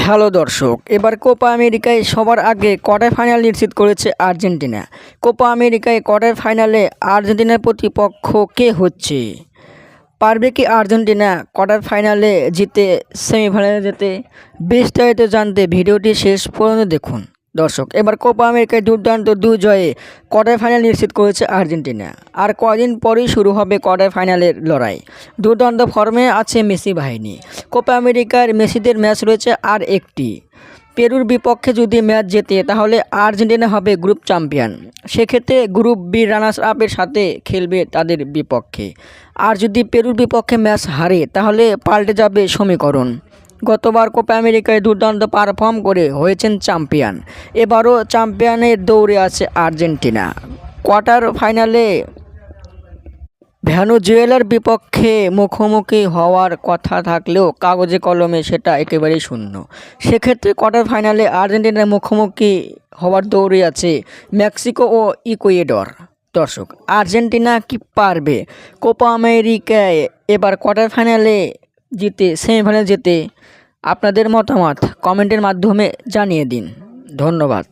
Hello দর্শক, এবার Copa আমেরিকায় সবার আগে কোয়ার্টার ফাইনাল নিশ্চিত করেছে আর্জেন্টিনা। কোপা আমেরিকায় কোয়ার্টার ফাইনালে আর্জেন্টিনার প্রতিপক্ষ কে হচ্ছে? পারবে কি আর্জেন্টিনা কোয়ার্টার ফাইনালে জিতে সেমিফাইনালে যেতে? বিস্তারিত জানতে ভিডিওটি শেষ পর্যন্ত দেখুন। দর্শক, এবার কোপা আমেরিকায় দুর্দান্ত 2 জয়ে কোয়ার্টার ফাইনাল নিশ্চিত করেছে আর্জেন্টিনা। আর কদিন পরেই শুরু হবে কোয়ার্টার ফাইনালের লড়াই। দুর্দান্ত ফর্মে আছে মেসি বাহিনী। কোপা আমেরিকার মেসিদের ম্যাচ রয়েছে আর একটি। পেরুর বিপক্ষে যদি ম্যাচ জেতে তাহলে আর্জেন্টিনা হবে গ্রুপ চ্যাম্পিয়ন। সেক্ষেত্রে গ্রুপ বি রানার্স আপের সাথে খেলবে তাদের বিপক্ষে। আর যদি পেরুর বিপক্ষে ম্যাচ হারে তাহলে পাল্টে যাবে সমীকরণ। গতবার কোপা আমেরিকায় দুর্দান্ত পারফর্ম করে হয়েছেন চ্যাম্পিয়ন। এবারও চ্যাম্পিয়নের দৌড়ে আছে আর্জেন্টিনা। কোয়ার্টার ফাইনালে ভেনেজুয়েলার বিপক্ষে মুখোমুখি হওয়ার কথা থাকলেও কাগজে কলমে সেটা একেবারেই শূন্য। সেক্ষেত্রে কোয়ার্টার ফাইনালে আর্জেন্টিনার মুখোমুখি হওয়ার দৌড়ে আছে মেক্সিকো ও ইকুয়েডর। দর্শক, আর্জেন্টিনা কি পারবে কোপা আমেরিকায় এবার কোয়ার্টার ফাইনালে জিতে সেমিফাইনালে যেতে? আপনাদের মতামত কমেন্টের মাধ্যমে জানিয়ে দিন। ধন্যবাদ।